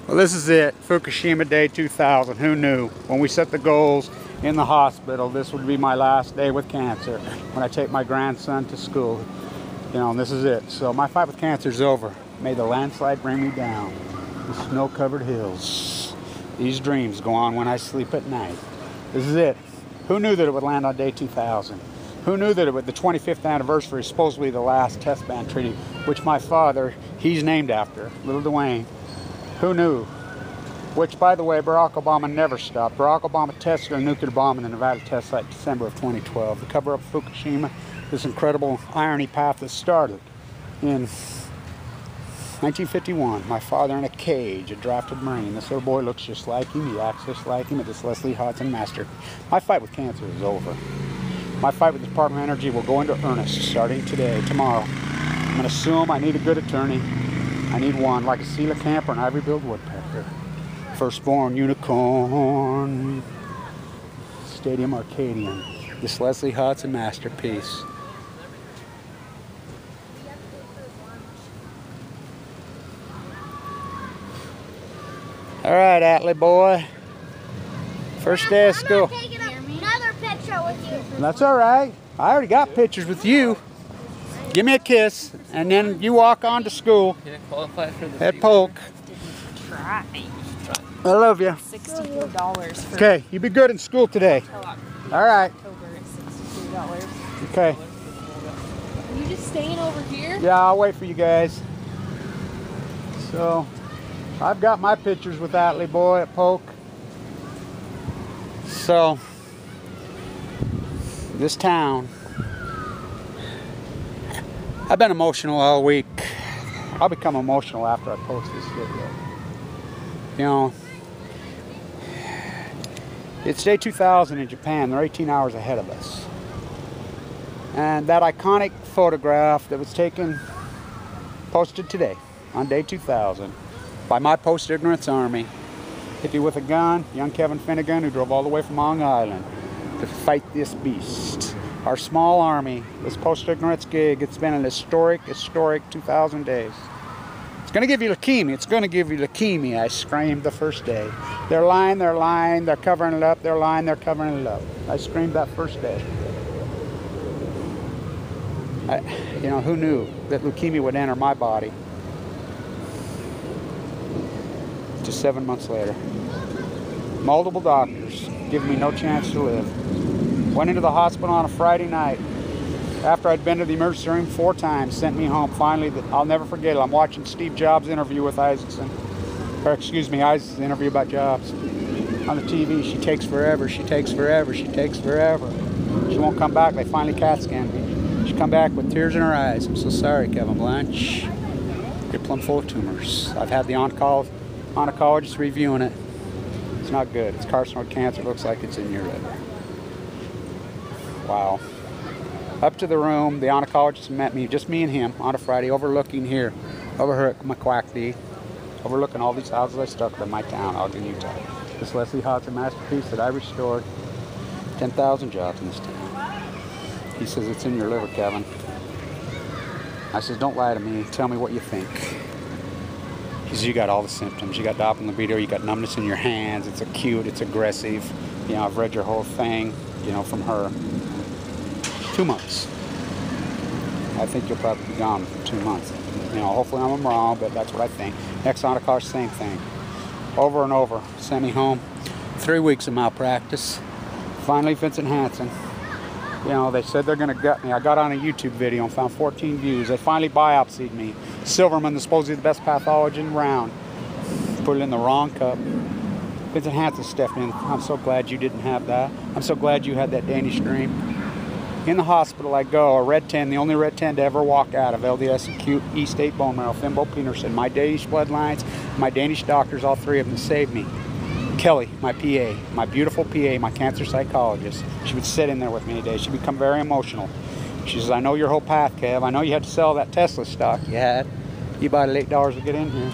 Well, this is it. Fukushima day 2000. Who knew? When we set the goals in the hospital, this would be my last day with cancer. When I take my grandson to school. You know, and this is it. So my fight with cancer is over. May the landslide bring me down. The snow-covered hills. These dreams go on when I sleep at night. This is it. Who knew that it would land on day 2000? Who knew that it would, the 25th anniversary is supposedly the last test ban treaty, which my father, he's named after, Little Dwayne. Who knew? Which, by the way, Barack Obama never stopped. Barack Obama tested a nuclear bomb in the Nevada test site in December of 2012. The cover-up of Fukushima, this incredible irony path that started in 1951. My father in a cage, a drafted Marine. This little boy looks just like him. He acts just like him. This Leslie Hodson master. My fight with cancer is over. My fight with the Department of Energy will go into earnest starting today, tomorrow. I'm going to sue him. I need a good attorney. I need one, like a coelacanth or an ivory-billed woodpecker. Firstborn unicorn. Stadium Arcadian. This Leslie Hodson masterpiece. All right, Atlee boy. First day of school. I'm not taking another picture with you. That's all right. I already got pictures with you. Give me a kiss, and then you walk on to school. At Polk. Try. I love you. $64 for Okay, you be good in school today. All right. October is $62. Okay. Are you just staying over here? Yeah, I'll wait for you guys. So, I've got my pictures with Atlee boy at Polk. So, this town. I've been emotional all week. I'll become emotional after I post this video. You know, it's day 2000 in Japan. They're 18 hours ahead of us. And that iconic photograph that was taken, posted today on day 2000 by my post-ignorance army. Hippie with a gun, young Kevin Finnegan, who drove all the way from Long Island to fight this beast. Our small army, this post-ignorance gig, it's been an historic 2000 days. It's going to give you leukemia. It's going to give you leukemia, I screamed the first day. They're lying, they're covering it up. They're lying, they're covering it up. I screamed that first day. You know, who knew that leukemia would enter my body? Just 7 months later. Multiple doctors giving me no chance to live. Went into the hospital on a Friday night after I'd been to the emergency room 4 times, sent me home. Finally, I'll never forget it. I'm watching Steve Jobs' interview with Isaacson. Or excuse me, Isaacson's interview about Jobs. On the TV, she takes forever, she takes forever, she takes forever. She won't come back. They finally CAT scanned me. She come back with tears in her eyes. I'm so sorry, Kevin Blanch. You're plumb full of tumors. I've had the oncologist reviewing it. It's not good. It's carcinoid cancer. It looks like it's in your liver. Wow. Up to the room, the oncologist met me, just me and him, on a Friday, overlooking here, over here at McQuackty, overlooking all these houses I stuck in my town, Ogden, Utah. This Leslie Hodson masterpiece that I restored. 10,000 jobs in this town. He says, it's in your liver, Kevin. I says, don't lie to me. Tell me what you think. He says, you got all the symptoms. You got Doppler libido, you got numbness in your hands. It's acute, it's aggressive. You know, I've read your whole thing, you know, from her. 2 months. I think you'll probably be gone for 2 months. You know, hopefully I'm wrong, but that's what I think. Next oncologist, same thing. Over and over. Sent me home. 3 weeks of malpractice. Finally, Vincent Hansen. You know, they said they're going to gut me. I got on a YouTube video and found 14 views. They finally biopsied me. Silverman, supposedly the best pathologist around, put it in the wrong cup. Vincent Hansen stepped in. I'm so glad you didn't have that. I'm so glad you had that Danish dream. In the hospital I go, a red 10, the only red 10 to ever walk out of LDS acute E-state bone marrow, Fimbo Peterson, my Danish bloodlines, my Danish doctors, all 3 of them saved me. Kelly, my PA, my beautiful PA, my cancer psychologist, she would sit in there with me today. She'd become very emotional. She says, I know your whole path, Kev. I know you had to sell that Tesla stock you had. You bought it $8 to get in here.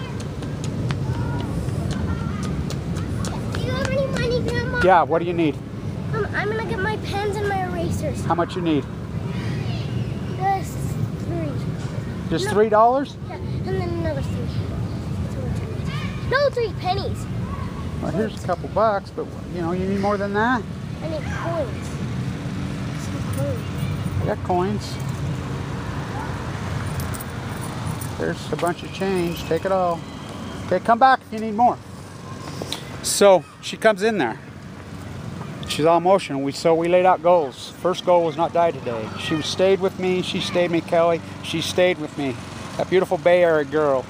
Do you have any money, Grandma? Yeah, what do you need? I'm gonna get my pens and my erasers. How much you need? Just 3. Just $3? Yeah, and then another 3. So we're 10. No, still 3 pennies. Well, here's a couple bucks, but you know, you need more than that. I need coins. Some coins. I got coins. There's a bunch of change. Take it all. Okay, come back if you need more. So she comes in there. She's all emotional. So we laid out goals. First goal was not die today. She stayed with me. She stayed with me, Kelly. She stayed with me. That beautiful Bay Area girl.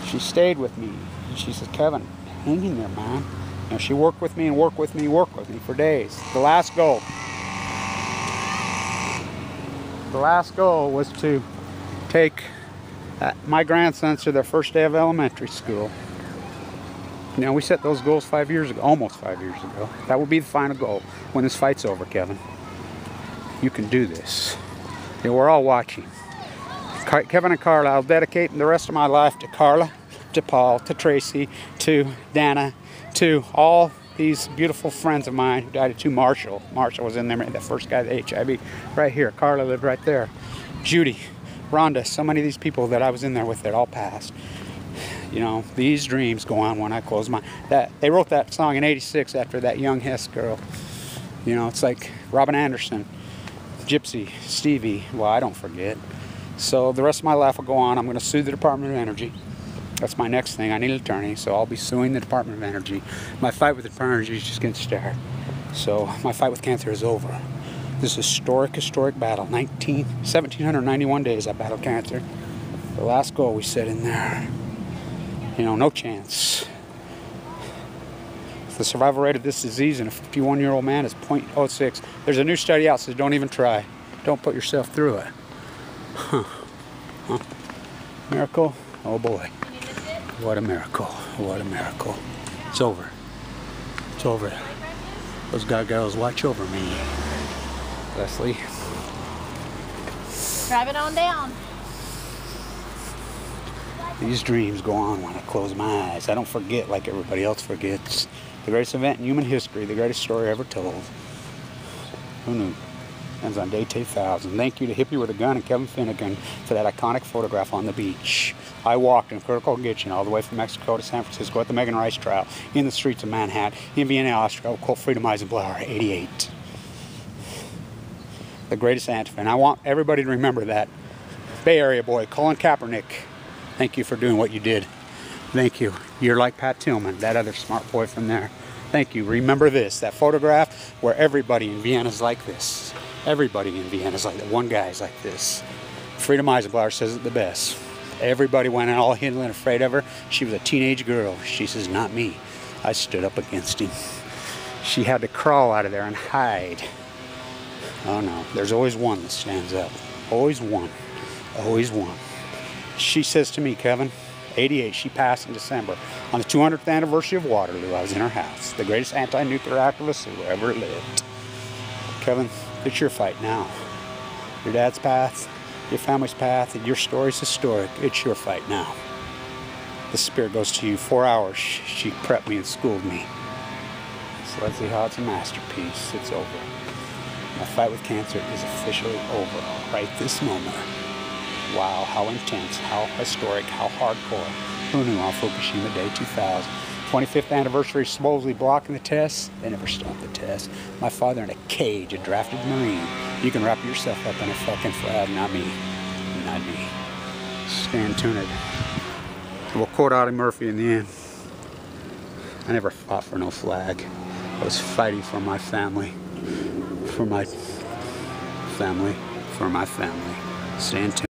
She stayed with me. And she said, Kevin, hang in there, man. And she worked with me and worked with me and worked with me for days. The last goal. The last goal was to take my grandsons to their first day of elementary school. You know, we set those goals 5 years ago, almost 5 years ago. That will be the final goal when this fight's over, Kevin. You can do this. You know, we're all watching. Kevin and Carla, I'll dedicate the rest of my life to Carla, to Paul, to Tracy, to Dana, to all these beautiful friends of mine who died to Marshall. Marshall was in there, the first guy with HIV. Right here, Carla lived right there. Judy, Rhonda, so many of these people that I was in there with that all passed. You know, these dreams go on when I close my... They wrote that song in '86 after that young Hess girl. You know, it's like Robin Anderson, Gypsy, Stevie. Well, I don't forget. So the rest of my life will go on. I'm going to sue the Department of Energy. That's my next thing. I need an attorney, so I'll be suing the Department of Energy. My fight with the Department of Energy is just getting started. So my fight with cancer is over. This is a historic battle. 1,791 days I battled cancer. The last goal we set in there. You know, no chance. The survival rate of this disease in a 51-year-old man is 0.06. There's a new study out that says don't even try. Don't put yourself through it. Huh. Miracle? Oh boy. What a miracle. What a miracle. It's over. It's over. Those gargoyles watch over me. Leslie. Drive it on down. These dreams go on when I close my eyes. I don't forget like everybody else forgets. The greatest event in human history, the greatest story ever told. Who knew? Ends on day 2000. Thank you to Hippie with a Gun and Kevin Finnegan for that iconic photograph on the beach. I walked in critical condition all the way from Mexico to San Francisco at the Megan Rice trial, in the streets of Manhattan, in Vienna, Austria, quote Freedom Eisenblower, 88. The greatest antifa. And I want everybody to remember that. Bay Area boy, Colin Kaepernick. Thank you for doing what you did. Thank you. You're like Pat Tillman, that other smart boy from there. Thank you. Remember this, that photograph where everybody in Vienna is like this. Everybody in Vienna is like that. One guy's like this. Freedom Eisenblower says it the best. Everybody went in all hidden and afraid of her. She was a teenage girl. She says, not me. I stood up against him. She had to crawl out of there and hide. Oh no, there's always one that stands up. Always one. Always one. She says to me, Kevin, 88, she passed in December. On the 200th anniversary of Waterloo, I was in her house. The greatest anti-nuclear activist who ever lived. Kevin, it's your fight now. Your dad's path, your family's path, and your story's historic. It's your fight now. The spirit goes to you. 4 hours, she prepped me and schooled me. So let's see how it's a masterpiece. It's over. My fight with cancer is officially over right this moment. Wow, how intense, how historic, how hardcore. Who knew on Fukushima Day 2000? 25th anniversary supposedly blocking the test. They never stopped the test. My father in a cage, a drafted Marine. You can wrap yourself up in a fucking flag, not me. Not me. Stand tuned. We'll quote Audie Murphy in the end. I never fought for no flag. I was fighting for my family. For my family. For my family. Stand tuned.